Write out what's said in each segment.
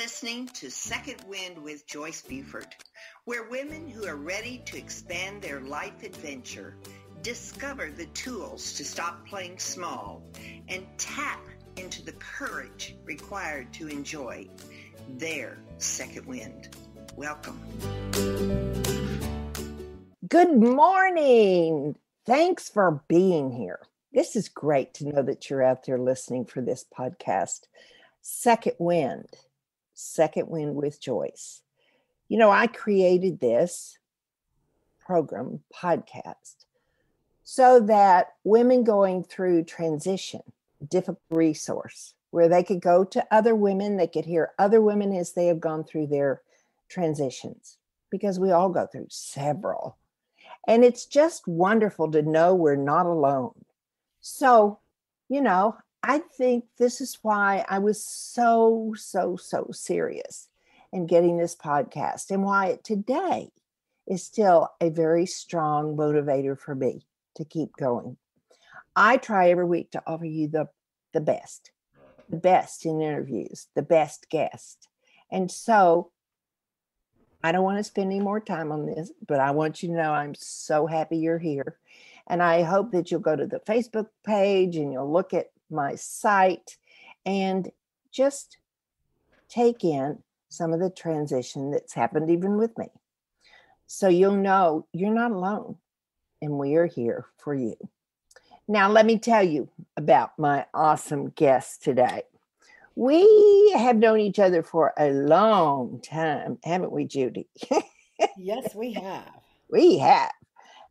listening to Second Wind with Joyce Buford, where women who are ready to expand their life adventure discover the tools to stop playing small and tap into the courage required to enjoy their second wind. Welcome. Good morning. Thanks for being here. This is great to know that you're out there listening for this podcast. Second Wind with Joyce. You know, I created this program podcast so that women going through transition, difficult resource where they could go to other women, they could hear other women as they have gone through their transitions, because we all go through several. And it's just wonderful to know we're not alone. So, you know, I think this is why I was so serious in getting this podcast, and why it today is still a very strong motivator for me to keep going. I try every week to offer you the best in interviews, the best guest. And so I don't want to spend any more time on this, but I want you to know I'm so happy you're here. And I hope that you'll go to the Facebook page and you'll look at my site and just take in some of the transition that's happened even with me. So you'll know you're not alone and we are here for you. Now, let me tell you about my awesome guest today. We have known each other for a long time, haven't we, Judy? Yes, we have. We have.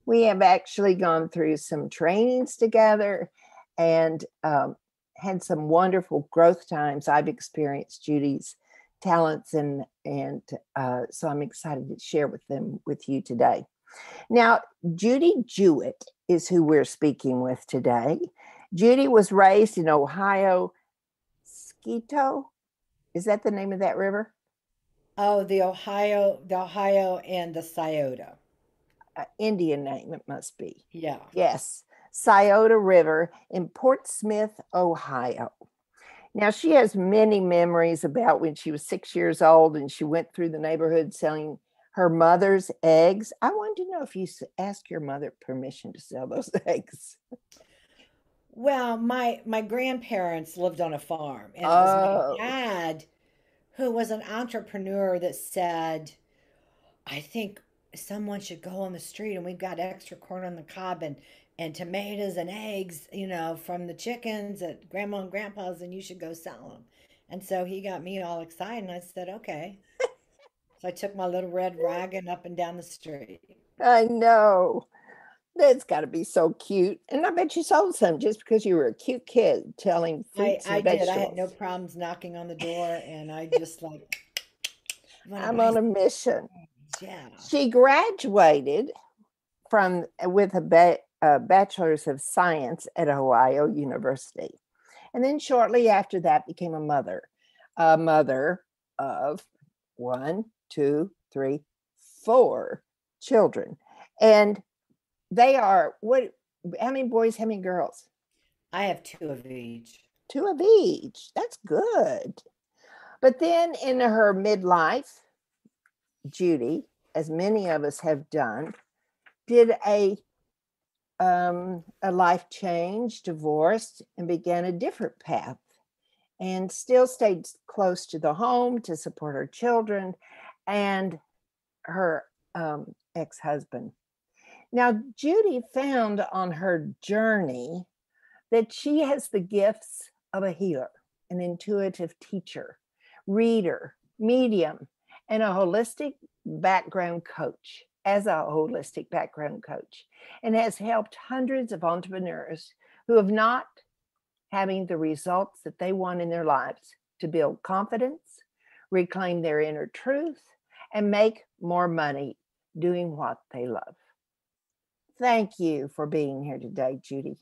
We have actually gone through some trainings together and had some wonderful growth times. I've experienced Judy's talents, and so I'm excited to share them with you today. Now, Judy Jewett is who we're speaking with today. Judy was raised in Ohio. Skeeto, is that the name of that river? Oh, the Ohio and the Scioto. Indian name it must be. Yeah. Yes, Scioto River in Portsmouth, Ohio. Now, she has many memories about when she was 6 years old and she went through the neighborhood selling her mother's eggs. I wanted to know if you asked your mother permission to sell those eggs. Well, my grandparents lived on a farm, and it was my dad who was an entrepreneur that said, I think someone should go on the street, and we've got extra corn on the cob and tomatoes and eggs, you know, from the chickens at grandma and grandpa's, and you should go sell them. And so he got me all excited, and I said, okay. So I took my little red wagon up and down the street. I know. That's got to be so cute. And I bet you sold some just because you were a cute kid telling fruits and vegetables. I had no problems knocking on the door, and I just like, I'm on a mission. Yeah. She graduated with a bachelor's of science at Ohio University. And then shortly after that became a mother of 1, 2, 3, 4 children. And they are how many boys, how many girls? I have 2 of each. 2 of each. That's good. But then in her midlife, Judy, as many of us have done, did a life change, divorced, and began a different path, and still stayed close to the home to support her children and her ex-husband. Now, Judy found on her journey that she has the gifts of a healer, an intuitive teacher, reader, medium, and a holistic background coach, and has helped hundreds of entrepreneurs who have not having the results that they want in their lives to build confidence, reclaim their inner truth, and make more money doing what they love. Thank you for being here today, Judy.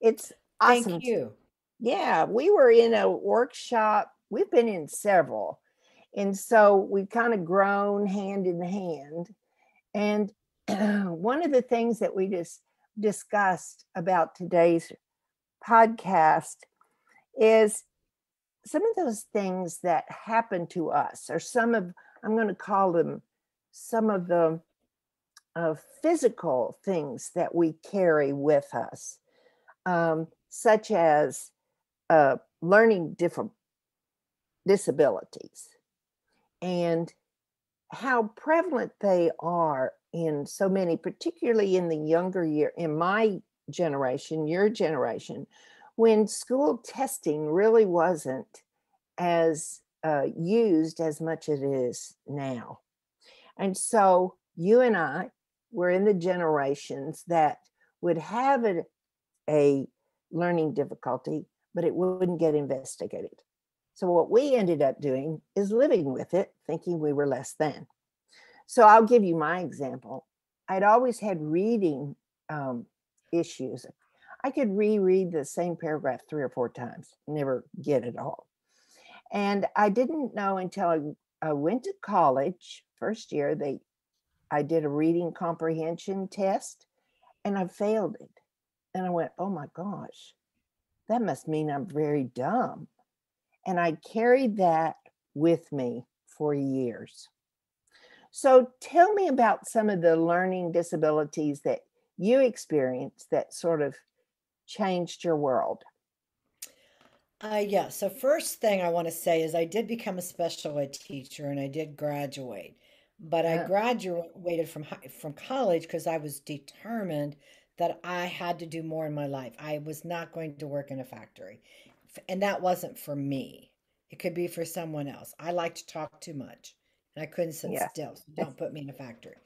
It's awesome. Thank you. Yeah, we were in a workshop. We've been in several. And so we've kind of grown hand in hand. And one of the things that we just discussed about today's podcast is some of those things that happen to us, or some of, I'm going to call them some of the physical things that we carry with us, such as learning different disabilities, and how prevalent they are in so many, particularly in the younger year, in my generation, your generation, when school testing really wasn't as used as much as it is now. And so you and I were in the generations that would have a learning difficulty, but it wouldn't get investigated. So what we ended up doing is living with it, thinking we were less than. So I'll give you my example. I'd always had reading issues. I could reread the same paragraph 3 or 4 times, never get it all. And I didn't know until I went to college, first year, I did a reading comprehension test and I failed it. And I went, oh my gosh, that must mean I'm very dumb. And I carried that with me for years. So tell me about some of the learning disabilities that you experienced that sort of changed your world. Yeah, so first thing I want to say is I did become a special ed teacher and I did graduate. But I Uh, graduated from college because I was determined that I had to do more in my life. I was not going to work in a factory. And that wasn't for me. It could be for someone else. I like to talk too much and I couldn't sit yeah, still. So don't put me in a factory.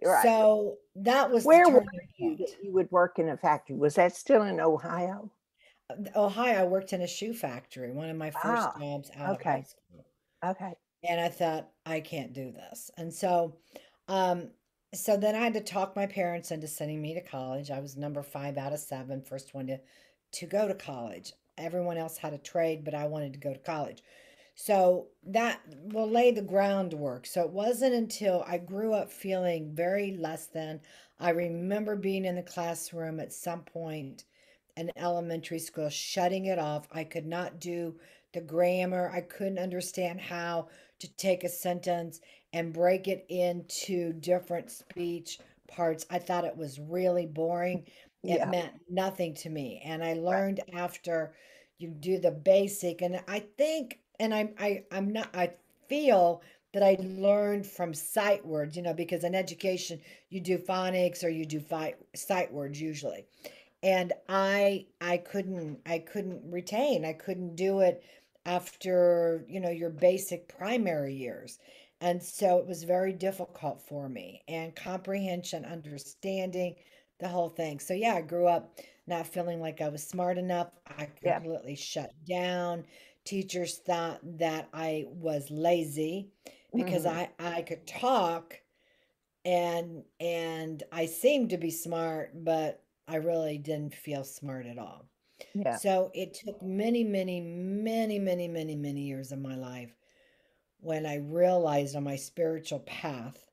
right. So that was the Where were turning you that point. you would work in a factory? Was that still in Ohio? Ohio, I worked in a shoe factory, one of my first Ah, jobs out of high okay, school. okay. And I thought, I can't do this. Um, so then I had to talk my parents into sending me to college. I was number 5 out of 7, first one to go to college. Everyone else had a trade, but I wanted to go to college. So that will lay the groundwork. So it wasn't until I grew up feeling very less than. I remember being in the classroom at some point in elementary school, shutting it off. I could not do the grammar. I couldn't understand how to take a sentence and break it into different speech parts. I thought it was really boring. It Yeah, meant nothing to me. And I right. learned after you do the basic, and I think, and I'm not, I feel that I learned from sight words, because in education you do phonics or you do sight words usually. And I couldn't retain. I couldn't do it after, your basic primary years. And so it was very difficult for me, and comprehension, understanding the whole thing. So yeah, I grew up not feeling like I was smart enough. I Yeah. completely shut down. Teachers thought that I was lazy because Hmm. I could talk and I seemed to be smart, but I really didn't feel smart at all. Yeah. So it took many, many, many, many, many, many years of my life when I realized on my spiritual path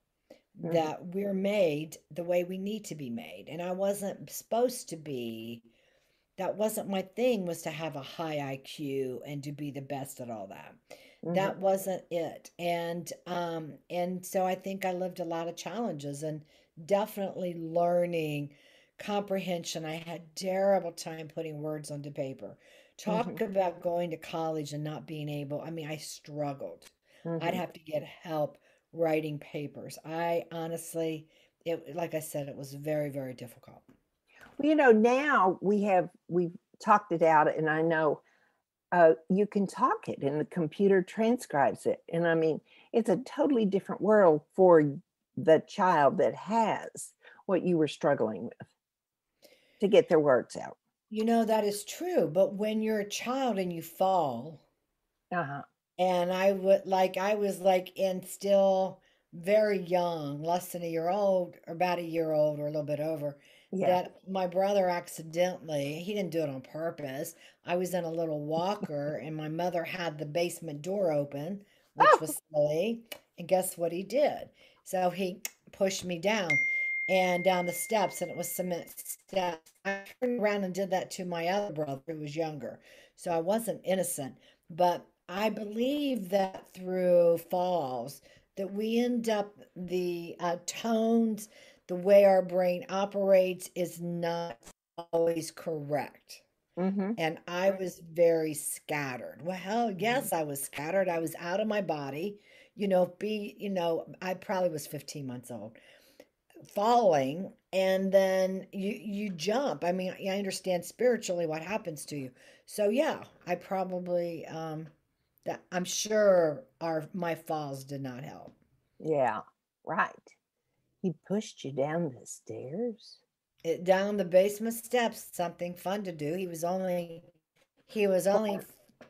Hmm. that we're made the way we need to be made. And I wasn't supposed to be, that wasn't my thing, was to have a high IQ and to be the best at all that. Hmm. That wasn't it. And so I think I lived a lot of challenges and definitely learning comprehension. I had terrible time putting words onto paper. Hmm. Talk about going to college and not being able, I mean, I struggled. I'd Hmm. have to get help writing papers. I honestly, it, like I said, it was very, very difficult. Well, now we've talked it out, and I know you can talk it, and the computer transcribes it. And I mean, it's a totally different world for the child that has what you were struggling with to get their words out. That is true, but when you're a child and you fall, Uh-huh. and I was like in still very young, less than a year old, or about a year old, or a little bit over, Yeah. that my brother accidentally, he didn't do it on purpose. I was in a little walker and my mother had the basement door open, which Oh, was silly. And guess what he did? So he pushed me down and down the steps, and it was cement steps. I turned around and did that to my other brother who was younger. So I wasn't innocent. But I believe that through falls, that we end up the tones, the way our brain operates is not always correct. Mm-hmm. And I was very scattered. Well, hell, Mm-hmm. yes, I was scattered. I was out of my body. I probably was 15 months old, falling, and then you jump. I mean, I understand spiritually what happens to you. So yeah, I probably that I'm sure our my falls did not help. Yeah, right. He pushed you down the stairs. Down the basement steps, something fun to do. He was only Or,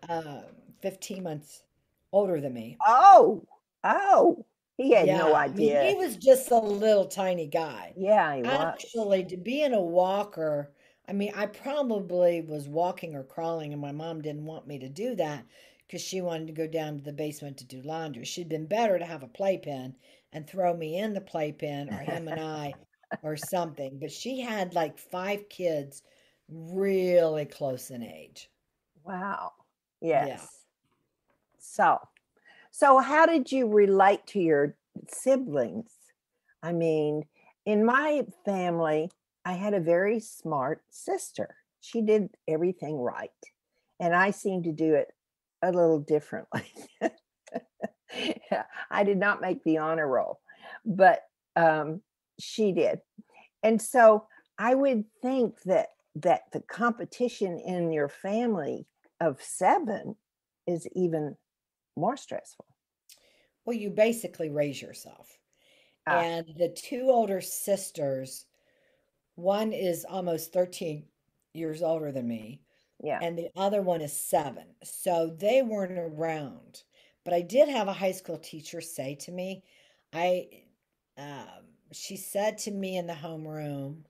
uh 15 months older than me. oh, oh, he had no Yeah, I mean, he idea. was just a little tiny guy. Yeah, he was. Actually, to be in a walker, I mean, I probably was walking or crawling, and my mom didn't want me to do that because she wanted to go down to the basement to do laundry. She'd been better to have a playpen and throw me in the playpen, or him and I, or something. But she had like five kids really close in age. Wow. Yeah. Yes. So, so how did you relate to your siblings? I mean, in my family, I had a very smart sister. She did everything right, and I seemed to do it a little differently. I did not make the honor roll, but she did. And so I would think that the competition in your family of seven is even more stressful. Well, you basically raise yourself. Ah, And the two older sisters, one is almost 13 years older than me, yeah. and the other one is 7. So they weren't around. But I did have a high school teacher say to me, I, she said to me in the homeroom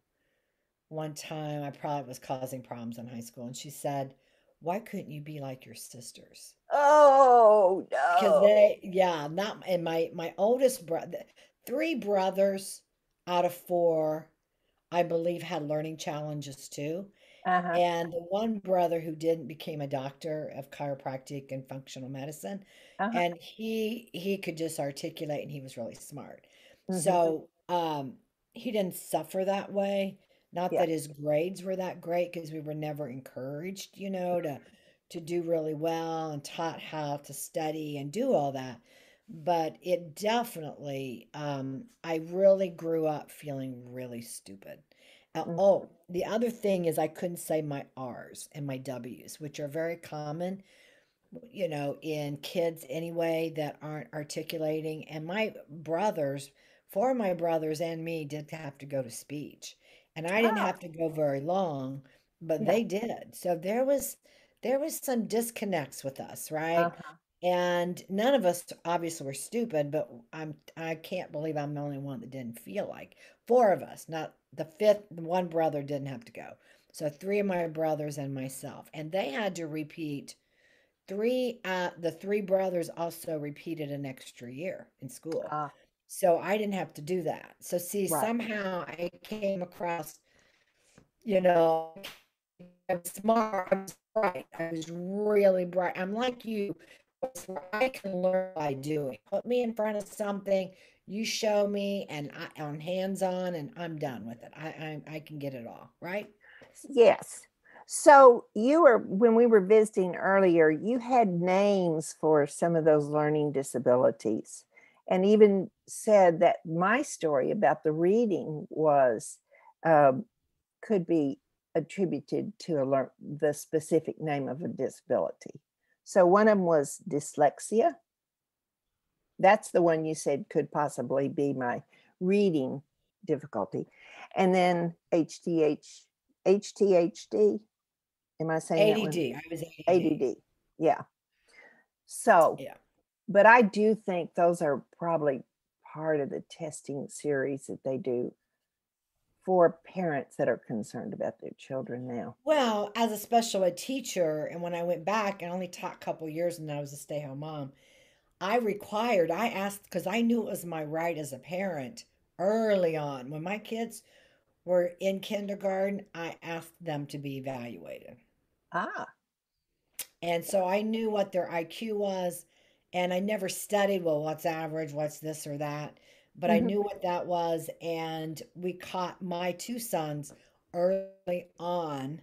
one time, I probably was causing problems in high school, and she said, "Why couldn't you be like your sisters?" Oh Because no. not, and my oldest brother, three brothers out of four, I believe, had learning challenges too. Uh-huh. And the one brother who didn't became a doctor of chiropractic and functional medicine, Uh-huh. and he could just articulate, and he was really smart. Hmm. So he didn't suffer that way. Not Yeah. that his grades were that great, because we were never encouraged, to do really well and taught how to study and do all that. But it definitely, I really grew up feeling really stupid. Hmm. Oh, the other thing is I couldn't say my R's and my W's, which are very common, in kids anyway that aren't articulating. And four of my brothers and me did have to go to speech. And I didn't Oh, have to go very long, but yeah. they did. So there was some disconnects with us, right? Uh-huh. And none of us obviously were stupid, but I can't believe I'm the only one that didn't feel like. Four of us, not the fifth, one brother didn't have to go. So three of my brothers and myself. And they had to repeat the three brothers also repeated an extra year in school. Uh, So I didn't have to do that. So see, right. somehow I came across, you know, I was smart, I was bright, I was really bright. I'm like you, where I can learn by doing. Put me in front of something, you show me, and on hands on, and I'm done with it. I can get it all, right? Yes. So you were when we were visiting earlier, you had names for some of those learning disabilities, and even said that my story about the reading was um, could be attributed to the specific name of a disability. So one of them was dyslexia. That's the one you said could possibly be my reading difficulty. And then HTHD. Am I saying that one? ADD. I was ADD. ADD. Yeah. So, Yeah. but I do think those are probably part of the testing series that they do for parents that are concerned about their children now. Well, as a special ed teacher, and when I went back, I only taught a couple years, and then I was a stay-home mom. I asked because I knew it was my right as a parent early on. When my kids were in kindergarten, I asked them to be evaluated. Ah, And so I knew what their IQ was, and I never studied, well, what's average, what's this or that, but I Hmm. knew what that was. And we caught my two sons early on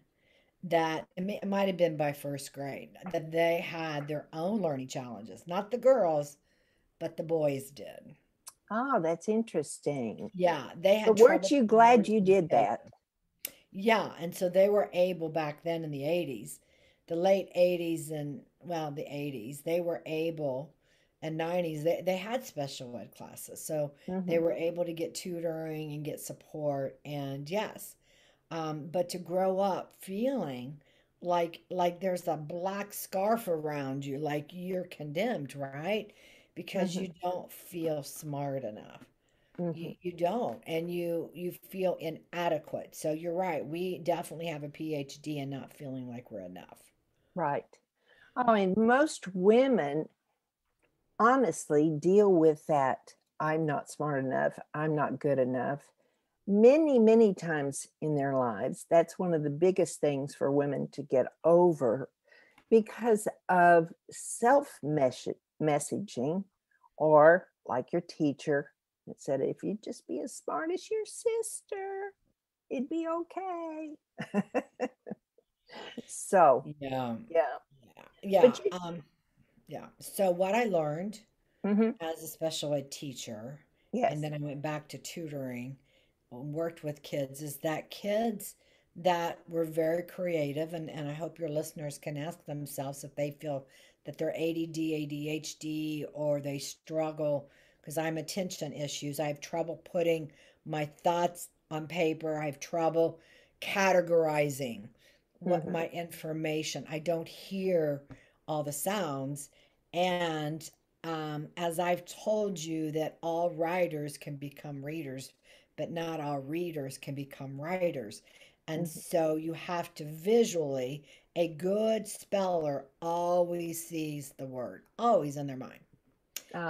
that it might have been by first grade that they had their own learning challenges. Not the girls, but the boys did. Oh, that's interesting. Yeah, they But had weren't trouble you glad you conversing did with that? paper. Yeah, and so they were able back then in the 80s, the late 80s and well, the 80s, they were able and 90s, they had special ed classes. So they Hmm. were able to get tutoring and get support. And yes, but to grow up feeling like there's a black scarf around you, like you're condemned, right? Because Hmm. you don't feel smart enough. Hmm. You don't, and you feel inadequate. So you're right. We definitely have a PhD and not feeling like we're enough. Right. I mean, most women honestly deal with that. I'm not smart enough. I'm not good enough. Many, many times in their lives. That's one of the biggest things for women to get over because of self messaging, or like your teacher that said, if you just be as smart as your sister, it'd be okay. So, Yeah, yeah. yeah, yeah. But you, Yeah. So what I learned mhm, as a special ed teacher, and yes. then I went back to tutoring and worked with kids, is that kids that were very creative, and I hope your listeners can ask themselves if they feel that they're ADD, ADHD, or they struggle, because I'm attention issues. I have trouble putting my thoughts on paper. I have trouble categorizing what Hmm. my information. I don't hear all the sounds. And as I've told you, that all writers can become readers, but not all readers can become writers. And Hmm. so you have to visually, a good speller always sees the word, always in their mind.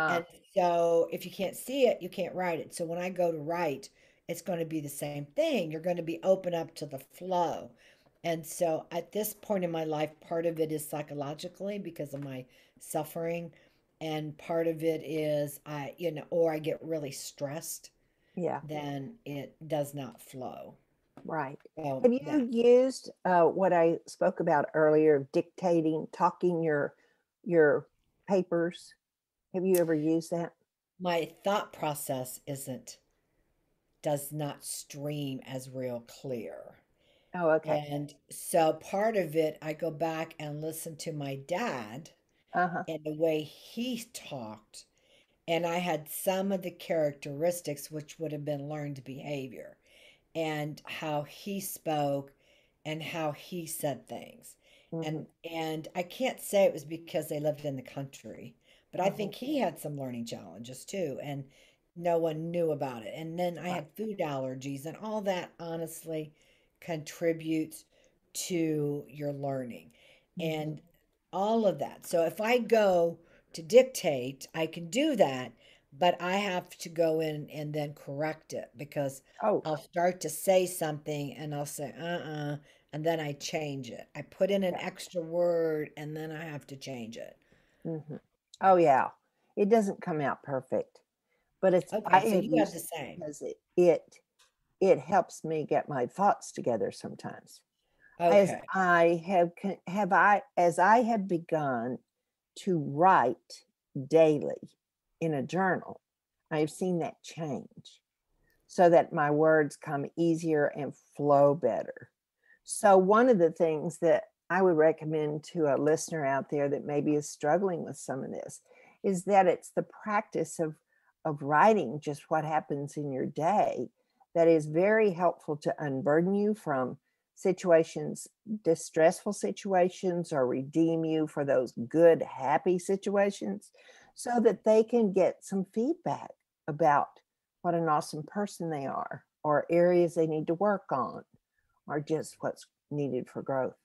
And Ah, so if you can't see it, you can't write it. So when I go to write, it's going to be the same thing. You're going to be open up to the flow. And so at this point in my life, part of it is psychologically because of my suffering. And part of it is or I get really stressed, yeah, then it does not flow. right. So Have that you used what I spoke about earlier, dictating, talking your papers? Have you ever used that? my thought process isn't does not stream as real clear. Oh, okay. And so part of it, I go back and listen to my dad Uh-huh. and the way he talked. And I had some of the characteristics which would have been learned behavior and how he spoke and how he said things. Hmm. And I can't say it was because they lived in the country, but I Hmm. think he had some learning challenges too, and no one knew about it. And then I Right. had food allergies, and all that honestly contributes to your learning Hmm. and all of that. So if I go to dictate, I can do that, but I have to go in and then correct it because Oh, I'll start to say something and I'll say, and then I change it. I put in an yeah. extra word and then I have to change it. Hmm. Oh, yeah. It doesn't come out perfect, but it's I Okay, so have you have used the it same. because it helps me get my thoughts together sometimes. As Okay. I have have I as I have begun to write daily in a journal, I've seen that change so that my words come easier and flow better. So, one of the things that I would recommend to a listener out there that maybe is struggling with some of this is that it's the practice of writing just what happens in your day that is very helpful to unburden you from situations, distressful situations, or redeem you for those good, happy situations so that they can get some feedback about what an awesome person they are, or areas they need to work on, or just what's needed for growth.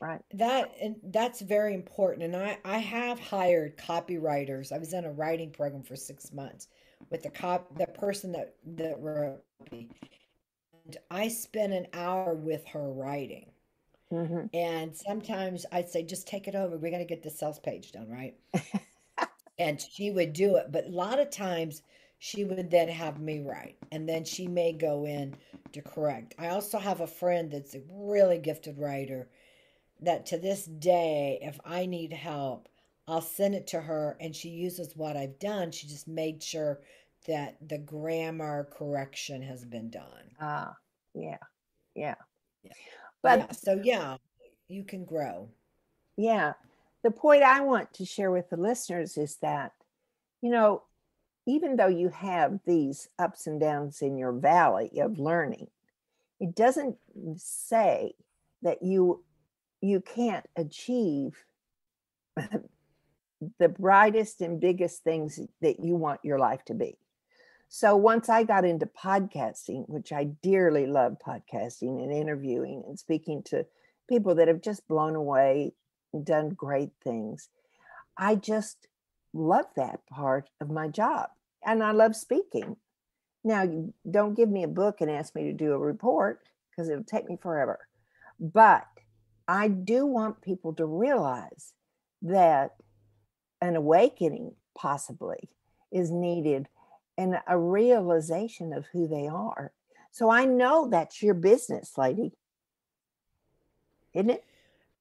Right. That's very important. And I have hired copywriters. I was in a writing program for 6 months with the person that wrote me. And I spent an hour with her writing. Mm-hmm. And sometimes I'd say, just take it over. We're going to get the sales page done, right? And she would do it. But a lot of times she would then have me write, and then she may go in to correct. I also have a friend that's a really gifted writer that to this day, if I need help, I'll send it to her and she uses what I've done. She just made sure that the grammar correction has been done. Ah, yeah, yeah. Yeah. But Yeah. So, yeah, you can grow. yeah, the point I want to share with the listeners is that, you know, even though you have these ups and downs in your valley of learning, it doesn't say that you can't achieve the brightest and biggest things that you want your life to be. So once I got into podcasting, which I dearly love podcasting and interviewing and speaking to people that have just blown away and done great things, I just love that part of my job. And I love speaking. Now, don't give me a book and ask me to do a report because it'll take me forever. But I do want people to realize that an awakening possibly is needed and a realization of who they are. So I know that's your business, lady, isn't it?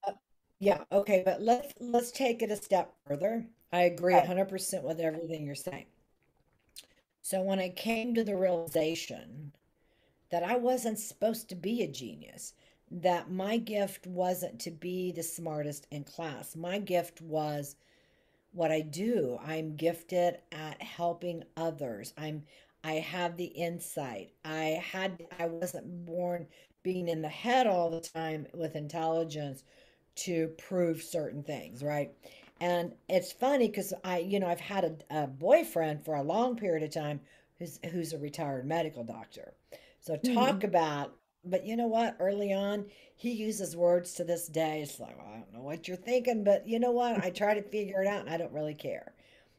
Uh, yeah. Okay. But let's take it a step further. I agree Okay. 100% with everything you're saying. So when I came to the realization that I wasn't supposed to be a genius, that my gift wasn't to be the smartest in class. My gift was what I do. I'm gifted at helping others. I have the insight. I wasn't born being in the head all the time with intelligence to prove certain things, right? And it's funny because I've had a boyfriend for a long period of time who's a retired medical doctor. So Mhm. talk about, but you know what? Early on, he uses words to this day. It's like, well, I don't know what you're thinking, but you know what? I try to figure it out and I don't really care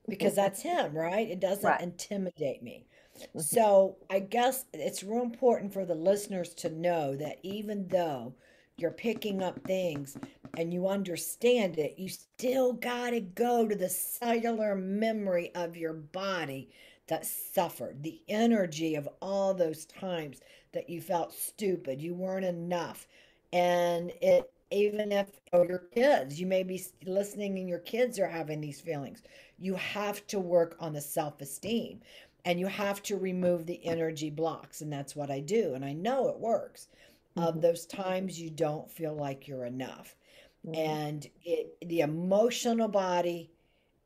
because that's him, right? It doesn't Right. intimidate me. Mhm. So I guess it's real important for the listeners to know that even though you're picking up things and you understand it, you still got to go to the cellular memory of your body that suffered, the energy of all those times that you felt stupid, you weren't enough. And it, even if, or your kids, you may be listening and your kids are having these feelings, you have to work on the self esteem and you have to remove the energy blocks. And that's what I do. And I know it works of Mhm. those times you don't feel like you're enough. Mhm. And the emotional body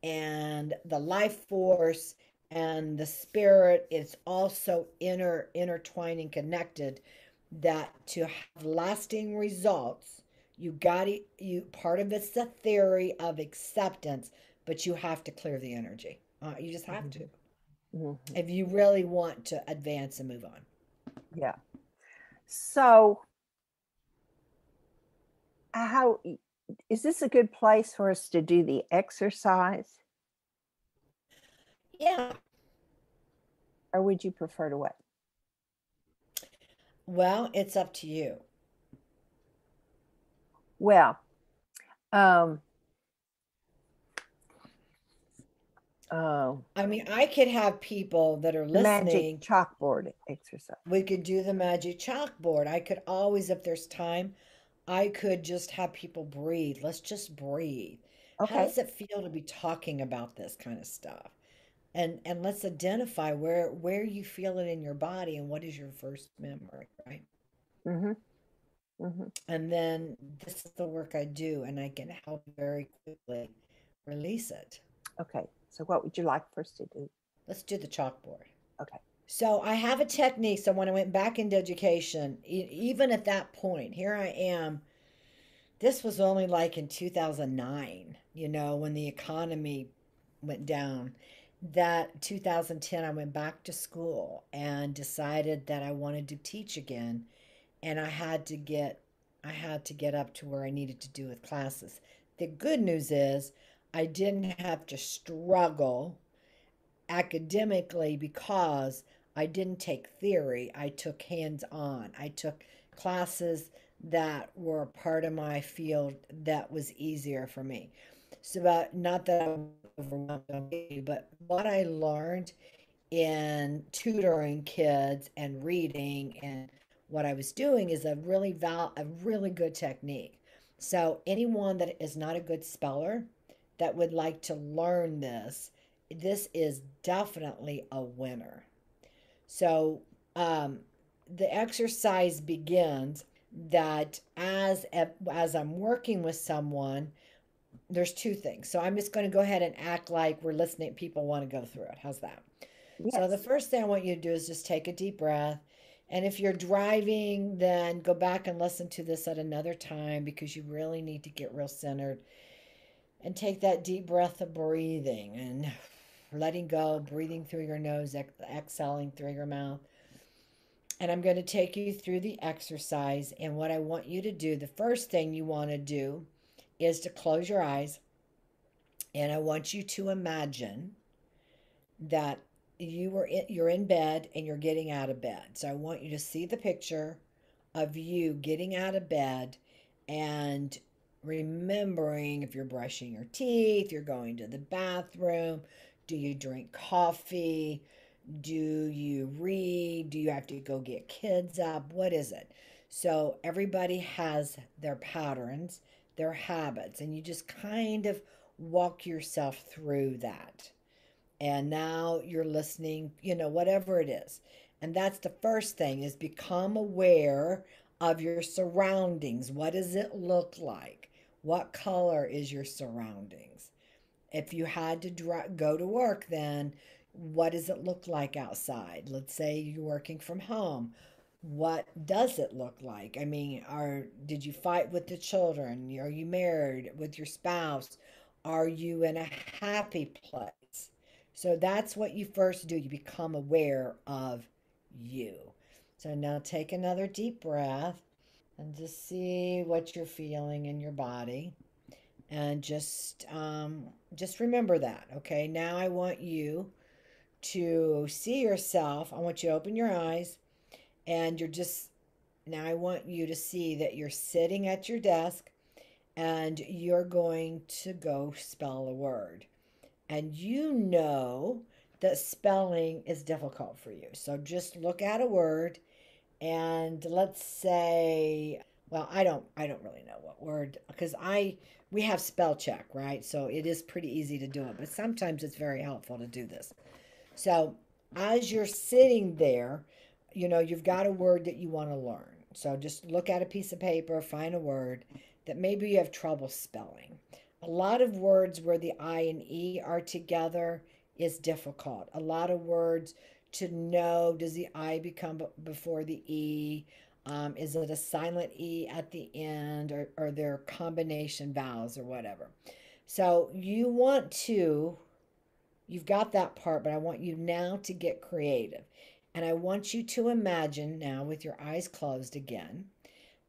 and the life force and the spirit is also intertwined and connected, that to have lasting results you got it, you part of it's the theory of acceptance, but you have to clear the energy. You just have to Mhm. Mhm. if you really want to advance and move on. Yeah. So, how is this a good place for us to do the exercise, Yeah. or would you prefer to wait? Well, it's up to you. Well, um, oh, I mean, I could have people that are the magic listening. chalkboard exercise. We could do the magic chalkboard. I could always, if there's time, I could just have people breathe. Let's just breathe. How Okay. does it feel to be talking about this kind of stuff? And let's identify where you feel it in your body and what is your first memory, right? Mm-hmm. Mm-hmm. And then this is the work I do, and I can help very quickly release it. Okay. So, what would you like for us to do? Let's do the chalkboard. Okay. So I have a technique. So when I went back into education, even at that point, here I am. This was only like in 2009, when the economy went down. That 2010, I went back to school and decided that I wanted to teach again, and I had to get up to where I needed to do with classes. The good news is I didn't have to struggle academically because I didn't take theory. I took hands on. I took classes that were part of my field that was easier for me. So, about not that I was overwhelmed, but what I learned in tutoring kids and reading and what I was doing is a really good technique. So anyone that is not a good speller that would like to learn this, this is definitely a winner. So um, the exercise begins that as I'm working with someone, there's two things. So I'm just going to go ahead and act like we're listening. People want to go through it. How's that? So the Yes. first thing I want you to do is just take a deep breath. And if you're driving, then go back and listen to this at another time because you really need to get real centered and take that deep breath of breathing and letting go, breathing through your nose, exhaling through your mouth. And I'm going to take you through the exercise. And what I want you to do, the first thing you want to do is to close your eyes. And I want you to imagine that you're in bed and you're getting out of bed. So I want you to see the picture of you getting out of bed and remembering if you're brushing your teeth, you're going to the bathroom, do you drink coffee, do you read, do you have to go get kids up, what is it? So everybody has their patterns, their habits, and you just kind of walk yourself through that, and now you're listening, whatever it is. And that's the first thing, is become aware of your surroundings. What does it look like? What color is your surroundings? If you had to go to work, then what does it look like outside? Let's say you're working from home. What does it look like? I mean, did you fight with the children? Are you married with your spouse? Are you in a happy place? So that's what you first do. You become aware of you. So now take another deep breath and just see what you're feeling in your body. And just remember that. Okay. Now I want you to see yourself. I want you to open your eyes, and now I want you to see that you're sitting at your desk and you're going to go spell a word. And you know that spelling is difficult for you. So just look at a word, and let's say, well, I don't really know what word, because I we have spell check, right? So it is pretty easy to do it, but sometimes it's very helpful to do this. So as you're sitting there, you've got a word that you want to learn. So just look at a piece of paper, find a word that maybe you have trouble spelling. A lot of words where the I and E are together is difficult. A lot of words to know, does the I become before the E? Is it a silent E at the end, or they're combination vowels or whatever? So you've got that part, but I want you now to get creative. And I want you to imagine now, with your eyes closed again,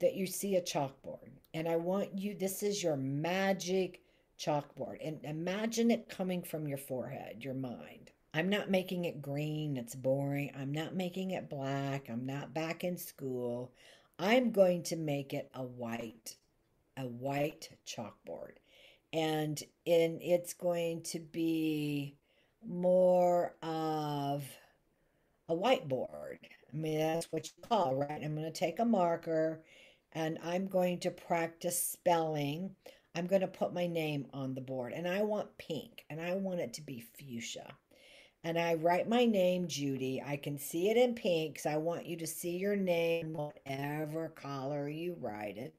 that you see a chalkboard. And I want you, this is your magic chalkboard. And imagine it coming from your forehead, your mind. I'm not making it green, it's boring. I'm not making it black. I'm not back in school. I'm going to make it a white chalkboard. And it's going to be more of a whiteboard. I mean, that's what you call, right? I'm going to take a marker and I'm going to practice spelling. I'm going to put my name on the board, and I want pink, and I want it to be fuchsia. And I write my name, Judy. I can see it in pink, so I want you to see your name, whatever color you write it.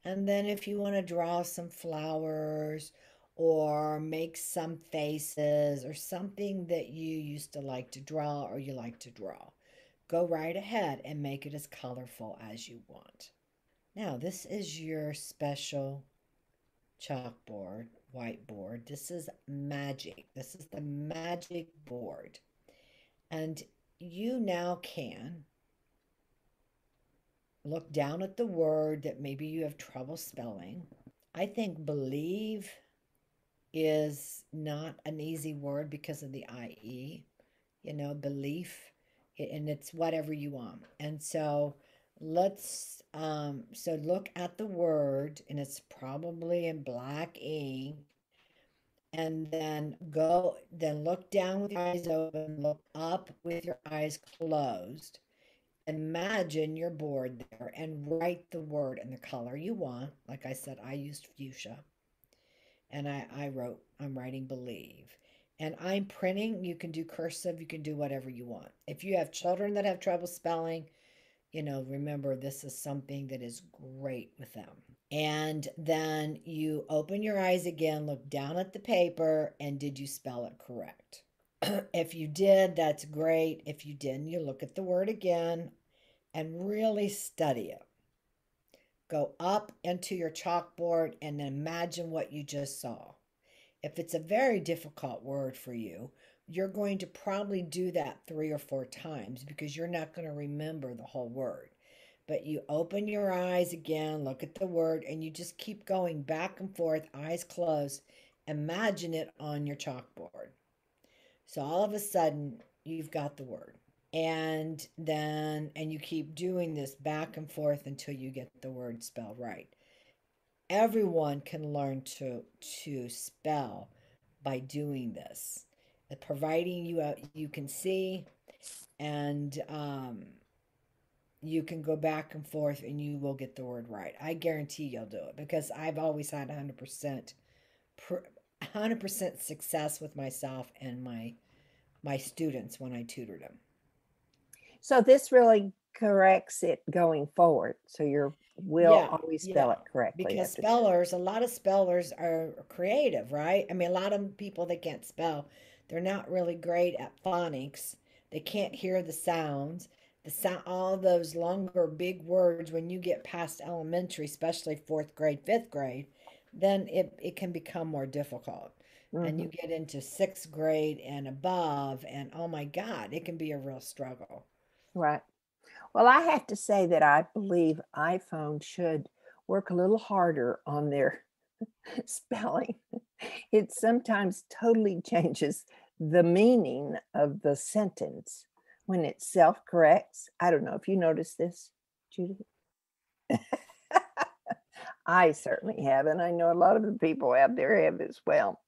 And then if you want to draw some flowers or make some faces or something that you used to like to draw or you like to draw, go right ahead and make it as colorful as you want. Now, this is your special chalkboard, whiteboard. This is magic. This is the magic board. And you now can look down at the word that maybe you have trouble spelling. I think believe is not an easy word because of the IE, belief, and it's whatever you want. And so let's so look at the word, and it's probably in black ink, and then look down with your eyes open, look up with your eyes closed. Imagine your board there and write the word in the color you want. Like I said, I used fuchsia, and I'm writing believe. And I'm printing. You can do cursive, you can do whatever you want. If you have children that have trouble spelling, remember this is something that is great with them. And then you open your eyes again, look down at the paper, and did you spell it correct? If you did, that's great. If you didn't, you look at the word again and really study it. Go up into your chalkboard and imagine what you just saw. If it's a very difficult word for you, you're going to probably do that 3 or 4 times because you're not going to remember the whole word. But you open your eyes again, look at the word, and you just keep going back and forth, eyes closed. Imagine it on your chalkboard. So all of a sudden, you've got the word. And you keep doing this back and forth until you get the word spelled right. Everyone can learn to spell by doing this, providing you can see, and you can go back and forth and you will get the word right. I guarantee you'll do it because I've always had 100% success with myself and my students when I tutored them. So this really corrects it going forward. So you will always spell it correctly. Because a lot of spellers are creative, right? I mean, a lot of people that can't spell, they're not really great at phonics. They can't hear the sounds. All those longer big words, when you get past elementary, especially 4th grade, 5th grade, then it can become more difficult. And you get into 6th grade and above, and oh my God, it can be a real struggle. Right. Well, I have to say that I believe iPhone should work a little harder on their spelling. It sometimes totally changes the meaning of the sentence when it self-corrects. I don't know if you noticed this, Judy. I certainly have, and I know a lot of the people out there have as well.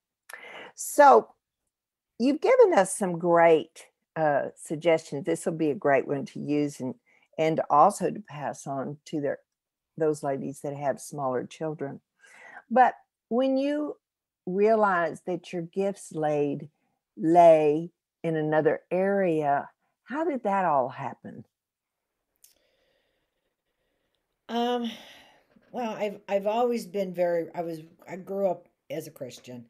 So you've given us some great suggestions. This will be a great one to use and also to pass on to those ladies that have smaller children. But when you realize that your gifts lay in another area, how did that all happen? Well, I've always been I grew up as a Christian,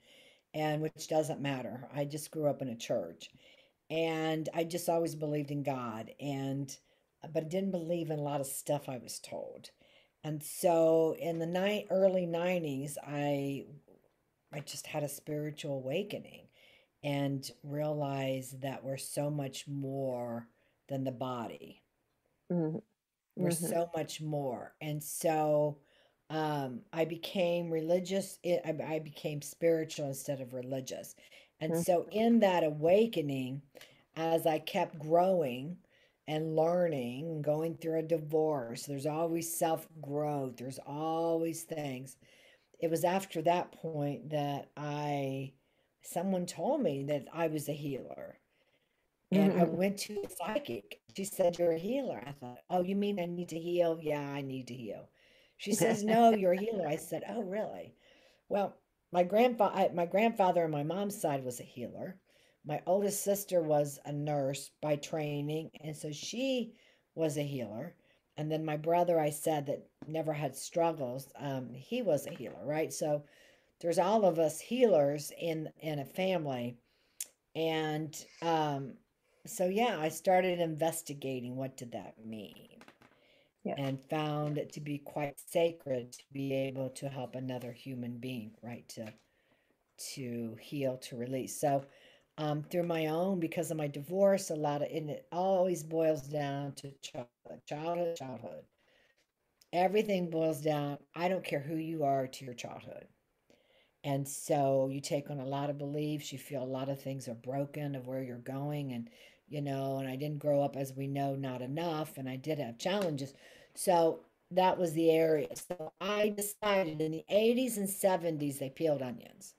and which doesn't matter. I just grew up in a church, and I just always believed in God, but I didn't believe in a lot of stuff I was told. And so in the early 90s, I just had a spiritual awakening and realized that we're so much more than the body. Mhm. We're so much more. And so I became religious. I became spiritual instead of religious. And so in that awakening, as I kept growing and learning and going through a divorce, there's always self-growth. There's always things. It was after that point that someone told me that I was a healer. And I went to a psychic. She said, "You're a healer." I thought, "Oh, you mean I need to heal?" Yeah, I need to heal. She says, "No, you're a healer." I said, "Oh, really?" Well, my grandfather on my mom's side was a healer. My oldest sister was a nurse by training, and so she was a healer. And then my brother, I said, that never had struggles, he was a healer, right? So there's all of us healers in a family. And so yeah, I started investigating what did that mean, and found it to be quite sacred to be able to help another human being, right? To heal, to release. So through my own, because of my divorce, and it always boils down to childhood. Everything boils down, I don't care who you are, to your childhood. And so you take on a lot of beliefs, you feel a lot of things are broken of where you're going. And I didn't grow up, as we know, not enough. And I did have challenges. So that was the area. So I decided in the 80s and 70s they peeled onions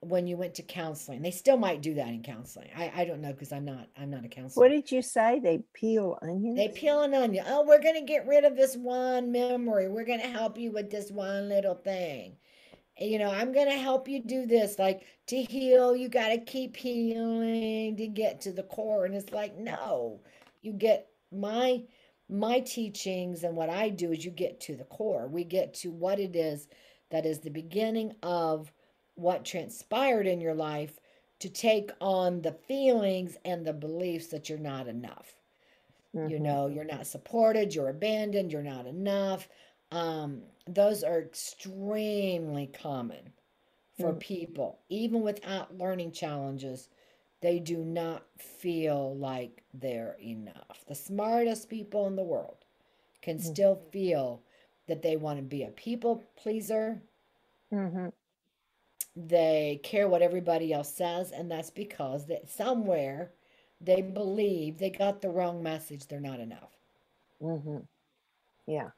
when you went to counseling. They still might do that in counseling. I don't know because I'm not a What counselor. did you say? They peel onions? They peel an onion. Oh, we're going to get rid of this one memory. We're going to help you with this one little thing. I'm going to help you do this. Like to heal, you got to keep healing to get to the core. And it's like, no, you get my teachings and what I do is you get to the core. We get to what it is that is the beginning of what transpired in your life to take on the feelings and the beliefs that you're not enough. Mm-hmm. You're not supported, you're abandoned, you're not enough. Those are extremely common for Mm-hmm. people, even without learning challenges. They do not feel like they're enough. The smartest people in the world can still feel that they want to be a people pleaser. Mm-hmm. They care what everybody else says, and that's because that somewhere they believe they got the wrong message. They're not enough. Mm-hmm. Yeah,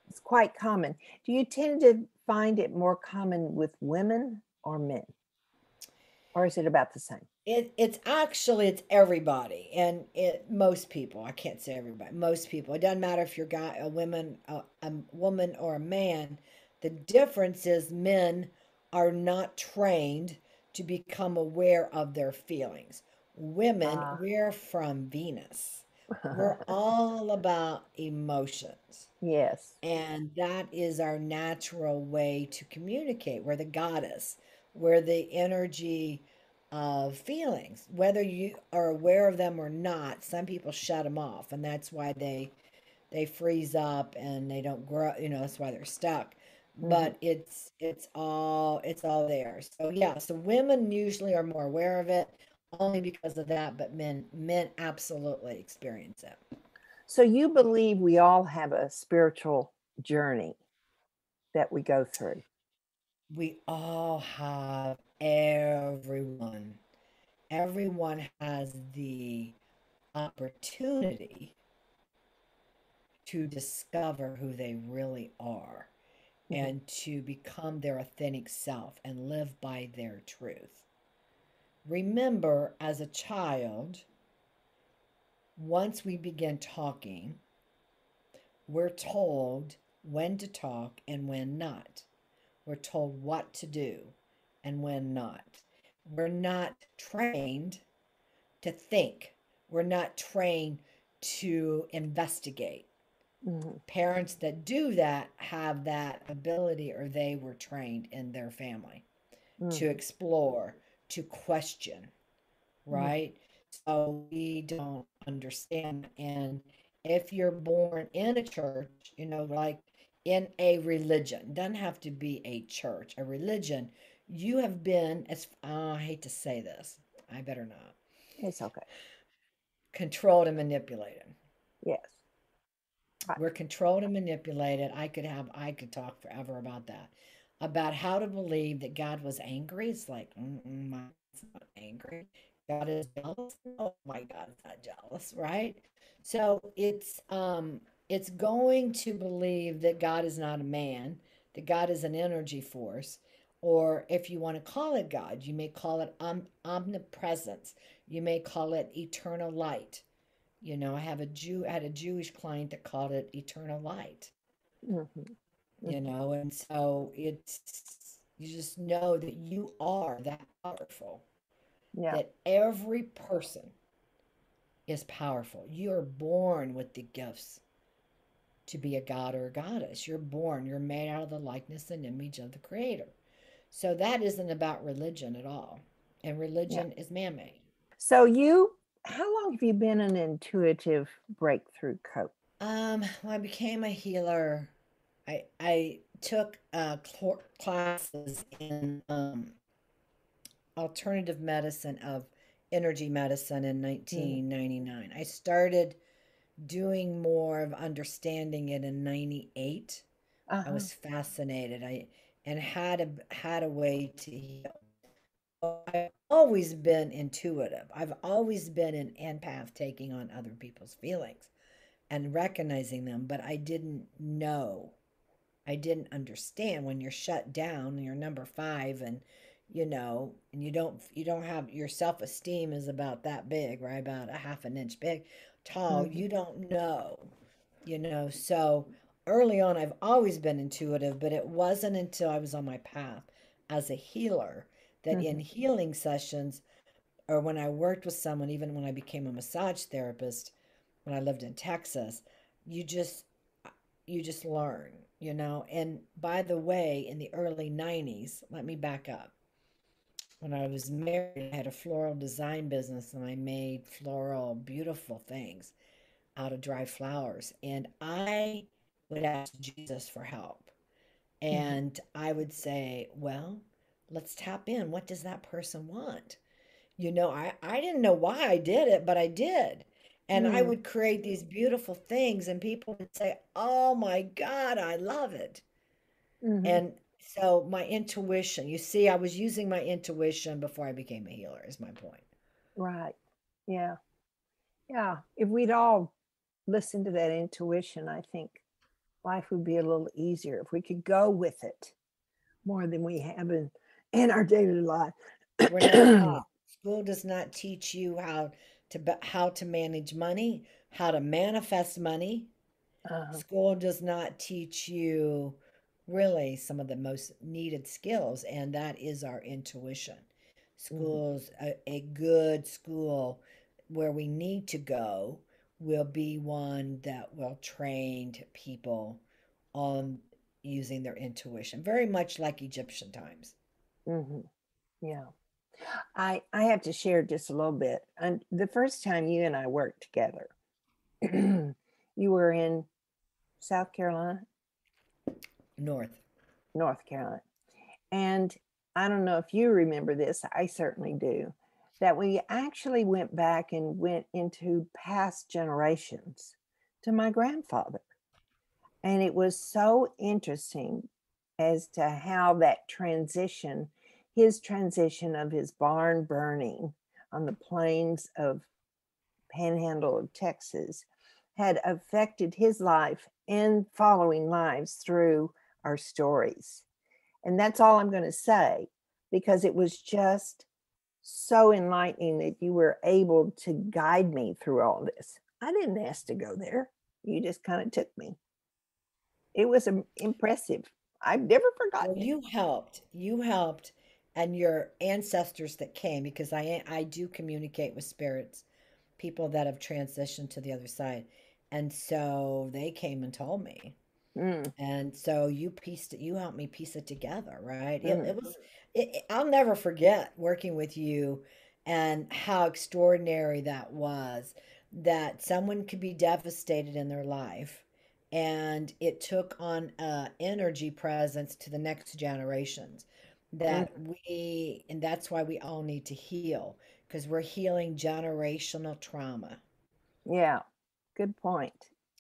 it's quite common. Do you tend to find it more common with women or men? Or is it about the same? It's everybody, and most people. I can't say everybody. Most people. It doesn't matter if you're a woman or a man. The difference is men are not trained to become aware of their feelings. Women, Ah, we're from Venus. We're all about emotions. yes. And that is our natural way to communicate. We're the goddess. We're the energy of feelings. Whether you are aware of them or not, some people shut them off, and that's why they freeze up and they don't grow. That's why they're stuck. Mm-hmm. But it's all there. So yeah, so women usually are more aware of it only because of that, but men absolutely experience it. So you believe we all have a spiritual journey that we go through? We all have everyone. Everyone has the opportunity to discover who they really are Mm-hmm. and to become their authentic self and live by their truth. Remember, as a child, once we begin talking, we're told when to talk and when not. We're told what to do and when not. We're not trained to think. We're not trained to investigate. Mm-hmm. Parents that do that have that ability, or they were trained in their family to Mm-hmm. explore, to question, Mm-hmm. right? So we don't understand. And if you're born in a church, like in a religion, doesn't have to be a church, a religion, you have been, as I hate to say this, I better not, It's okay. controlled and manipulated. Yes. Right. We're controlled and manipulated. I could talk forever about that. About how to believe that God was angry. It's like, my God's not angry. God is jealous. Oh my God is not jealous, right? So it's going to believe that God is not a man, that God is an energy force, or if you want to call it God, you may call it omnipresence. You may call it eternal light. I had a Jewish client that called it eternal light, Mm-hmm. Mm-hmm. and so you just know that you are that powerful, Yeah. that every person is powerful. You're born with the gifts to be a god or a goddess. You're made out of the likeness and image of the creator. So that isn't about religion at all. And Yeah. religion is man-made. So how long have you been an intuitive breakthrough coach? When I became a healer, I took classes in alternative medicine of energy medicine in Mm-hmm. 1999. I started doing more of understanding it in 98. I Uh-huh. was fascinated. I and had a way to heal. I've always been intuitive. I've always been an empath taking on other people's feelings. and recognizing them, but I didn't know. I didn't understand when you're shut down and you're number five and and you don't have your self-esteem is about that big, right? About a half an inch big, tall. Mm-hmm. You don't know. So early on, I've always been intuitive, but it wasn't until I was on my path as a healer that Mm-hmm. in healing sessions or when I worked with someone, even when I became a massage therapist, when I lived in Texas, you just you just learn. And by the way, in the early 90s, let me back up. When I was married, I had a floral design business and I made floral, beautiful things out of dry flowers. And I would ask Jesus for help. Mm-hmm. And I would say, well, let's tap in. What does that person want? I didn't know why I did it, but I did. And I would create these beautiful things, and people would say, oh my God, I love it. Mm-hmm. And so my intuition, you see, I was using my intuition before I became a healer, is my point. Right. Yeah. Yeah. If we'd all listened to that intuition, I think life would be a little easier if we could go with it more than we have in our daily life. We're not taught. School does not teach you how to manage money, how to manifest money. uh, School does not teach you really some of the most needed skills, and that is our intuition. mhm. Schools, a good school where we need to go will be one that will train people on using their intuition, very much like Egyptian times. Mhm. Yeah. I have to share just a little bit. And the first time you and I worked together, you were in South Carolina, North. North Carolina. And I don't know if you remember this, I certainly do, that we actually went back and went into past generations to my grandfather. And it was so interesting as to how that transition, his transition of his barn burning on the plains of Panhandle of Texas, had affected his life and following lives through our stories. And that's all I'm going to say, because it was just so enlightening that you were able to guide me through all this. I didn't ask to go there. You just kind of took me. It was impressive. I've never Well, forgotten it. you helped, and your ancestors that came, because I do communicate with spirits, people that have transitioned to the other side, and so they came and told me, Mm, and so you helped me piece it together, right? It, mm, it was, I'll never forget working with you, and how extraordinary that was, that someone could be devastated in their life, and it took on energy presence to the next generations, mm. and that's why we all need to heal, because we're healing generational trauma. Yeah, good point,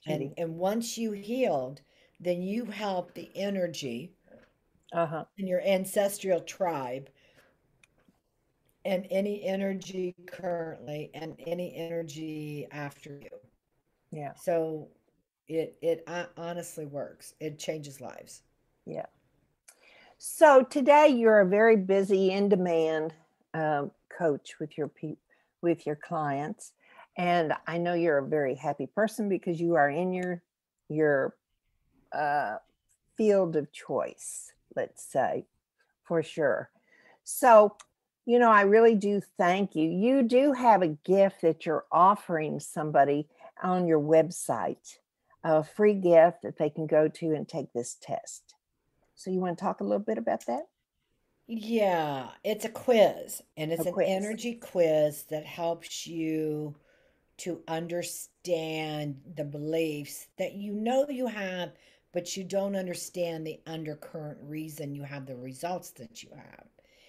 and Judy. and once you healed, then you help the energy Uh huh. in your ancestral tribe, and any energy currently and any energy after you. Yeah, So it honestly works. It changes lives. yeah. So today you're a very busy, in demand coach with with your clients, and I know you're a very happy person because you are in your uh, field of choice. Let's say for sure. So, I really do thank you. You do have a gift that you're offering somebody on your website, a free gift that they can go to and take this test. So, you want to talk a little bit about that? Yeah, it's a quiz, and A it's an quiz. energy quiz that helps you to understand the beliefs that you know you have, but you don't understand the undercurrent reason you have the results that you have.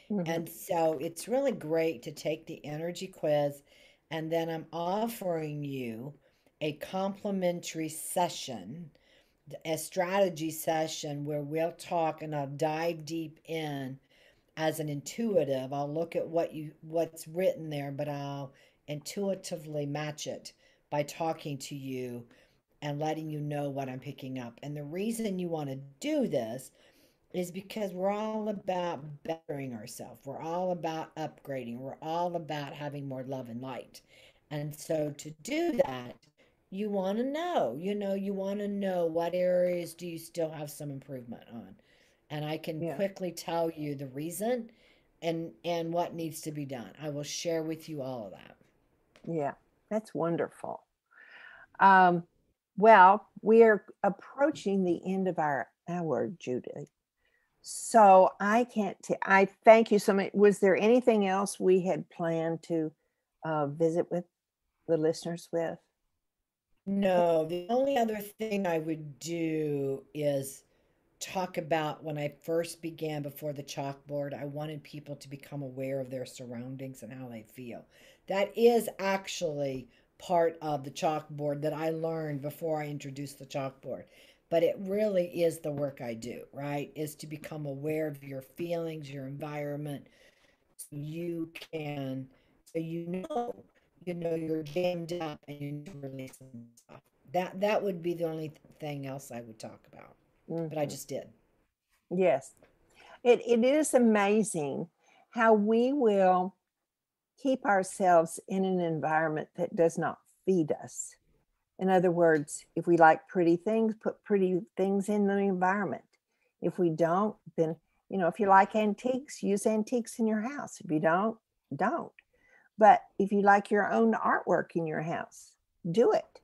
Hmm. And so it's really great to take the energy quiz, and then I'm offering you a complimentary session, a strategy session where we'll talk and I'll dive deep in as an intuitive. I'll look at what's written there, but I'll intuitively match it by talking to you and letting you know what I'm picking up. And the reason you want to do this is because we're all about bettering ourselves. We're all about upgrading. We're all about having more love and light. And so to do that, you want to know, you want to know what areas do you still have some improvement on. And I can Yeah. quickly tell you the reason and what needs to be done. I will share with you all of that. Yeah. That's wonderful. Um, well, we're approaching the end of our hour, Judy. So I thank you so much. Was there anything else we had planned to visit with the listeners with? No, the only other thing I would do is talk about when I first began before the chalkboard. I wanted people to become aware of their surroundings and how they feel. That is actually part of the chalkboard that I learned before I introduced the chalkboard. But it really is the work I do, right? Is to become aware of your feelings, your environment, so you can, so you're jammed up and you need to release some stuff. That would be the only thing else I would talk about. But I Hmm. just did. Yes. It is amazing how we will keep ourselves in an environment that does not feed us. In other words, if we like pretty things, put pretty things in the environment. If we don't, then, if you like antiques, use antiques in your house. If you don't. But if you like your own artwork in your house, do it,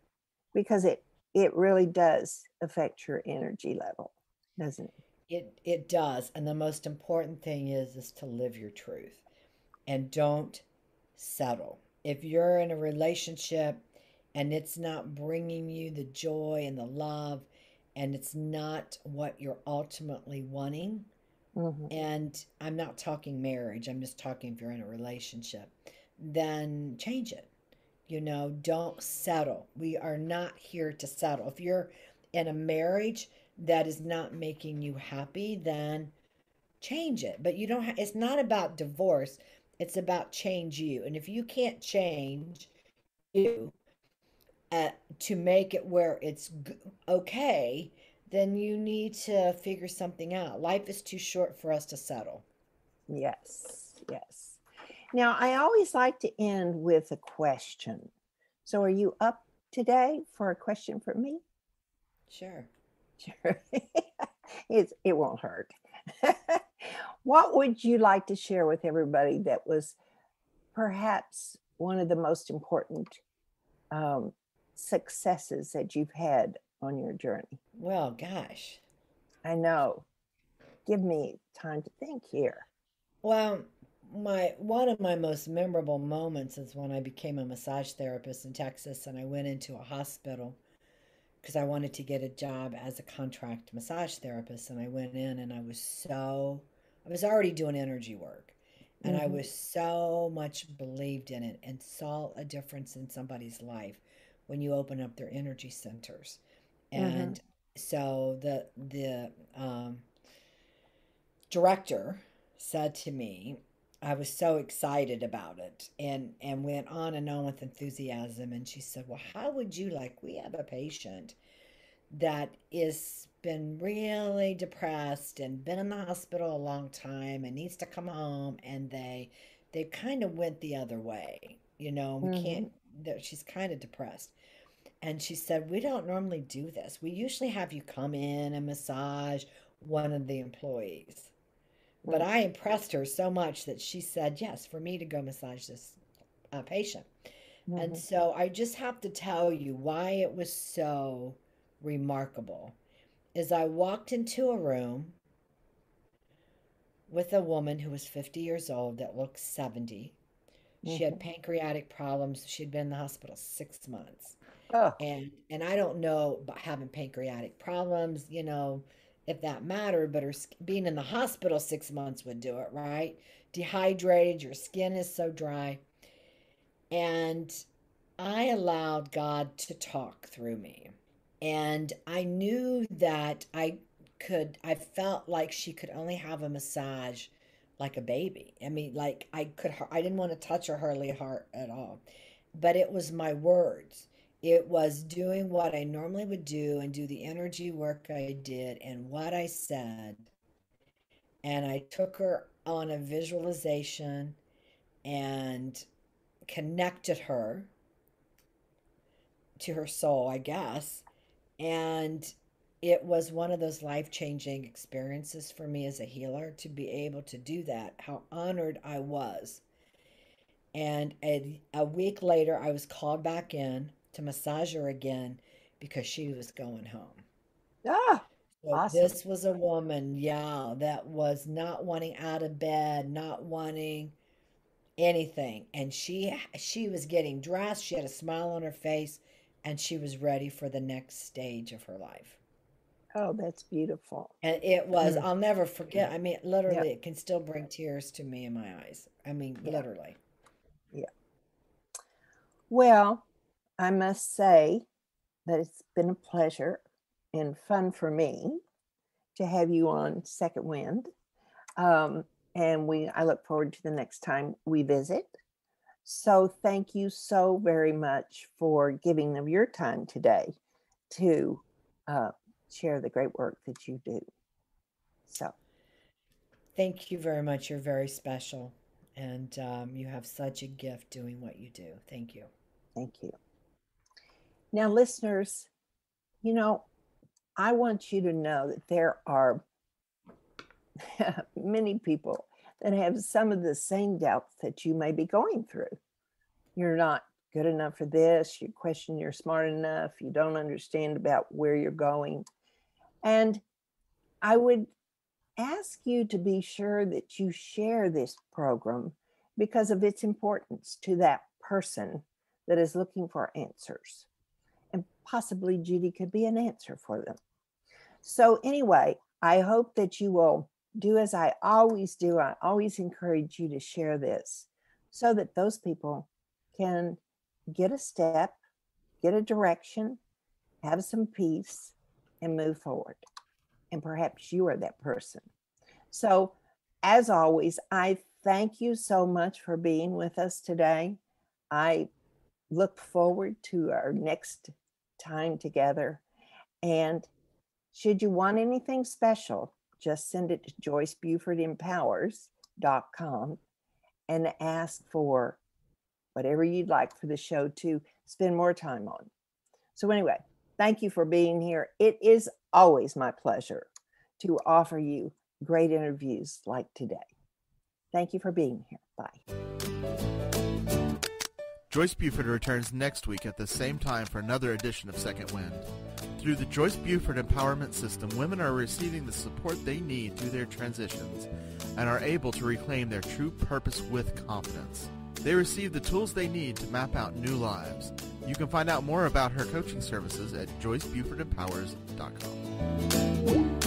because it really does affect your energy level, doesn't it? It does. And the most important thing is to live your truth and don't settle. If you're in a relationship and it's not bringing you the joy and the love and it's not what you're ultimately wanting, Hmm. and I'm not talking marriage, I'm just talking if you're in a relationship, then change it. Don't settle. We are not here to settle. If you're in a marriage that is not making you happy, then change it. But you don't it's not about divorce. It's about change you. And if you can't change you to make it where it's okay, then you need to figure something out. Life is too short for us to settle. Yes, yes. Now, I always like to end with a question. So, are you up today for a question from me? Sure. Sure. It won't hurt. What would you like to share with everybody that was perhaps one of the most important um, successes that you've had on your journey? Well, gosh. I know. Give me time to think here. Well, my one of my most memorable moments is when I became a massage therapist in Texas and I went into a hospital because I wanted to get a job as a contract massage therapist. And I went in and I was already doing energy work and I Hmm. was so much believed in it and saw a difference in somebody's life when you open up their energy centers. Hmm. And so the director said to me, I was so excited about it and went on and with enthusiasm. And she said, well, how would you like, we have a patient that is been really depressed and been in the hospital a long time and needs to come home, and they kind of went the other way, we can't, Hmm. she's kind of depressed. And she said, we don't normally do this. We usually have you come in and massage one of the employees. But I impressed her so much that she said yes for me to go massage this patient. And Hmm. so I just have to tell you why it was so remarkable. Is I walked into a room with a woman who was 50 years old that looked 70. She had Hmm. pancreatic problems. She'd been in the hospital 6 months. Oh, And I don't know about having pancreatic problems, if that mattered, but her being in the hospital 6 months would do it, right? Dehydrated, your skin is so dry. And I allowed God to talk through me. And I knew that I felt like she could only have a massage like a baby. I mean, like I didn't want to touch her hardly heart at all. But it was my words. It was doing what I normally would do and do the energy work I did and what I said. And I took her on a visualization and connected her to her soul, I guess. And it was one of those life-changing experiences for me as a healer to be able to do that. How honored I was. And a week later, I was called back in to massage her again because she was going home. Ah, So awesome. this was a woman, yeah, that was not wanting out of bed, not wanting anything. And she was getting dressed, she had a smile on her face, and she was ready for the next stage of her life. Oh, that's beautiful. And it was, Mm, I'll never forget. I mean, yeah, literally, it can still bring tears to me in my eyes. I mean, yeah, literally. yeah. Well, I must say that it's been a pleasure and fun for me to have you on Second Wind. Um, and I look forward to the next time we visit. So thank you so very much for giving of your time today to uh, share the great work that you do. So Thank you very much. You're very special. And you have such a gift doing what you do. Thank you. thank you. Now, listeners, you know, I want you to know that there are many people that have some of the same doubts that you may be going through. You're not good enough for this, you question you're smart enough, you don't understand about where you're going. And I would ask you to be sure that you share this program because of its importance to that person that is looking for answers. And possibly Judy could be an answer for them. So anyway, I hope that you will do as I always do. I always encourage you to share this so that those people can get a step, get a direction, have some peace, and move forward. And perhaps you are that person. So, as always, I thank you so much for being with us today. I look forward to our next time together. And should you want anything special, just send it to JoyceBufordEmpowers.com and ask for whatever you'd like for the show to spend more time on. So anyway, thank you for being here. It is always my pleasure to offer you great interviews like today. Thank you for being here. Bye. Joyce Buford returns next week at the same time for another edition of Second Wind. Through the Joyce Buford Empowerment System, women are receiving the support they need through their transitions and are able to reclaim their true purpose with confidence. They receive the tools they need to map out new lives. You can find out more about her coaching services at JoyceBufordEmpowers.com.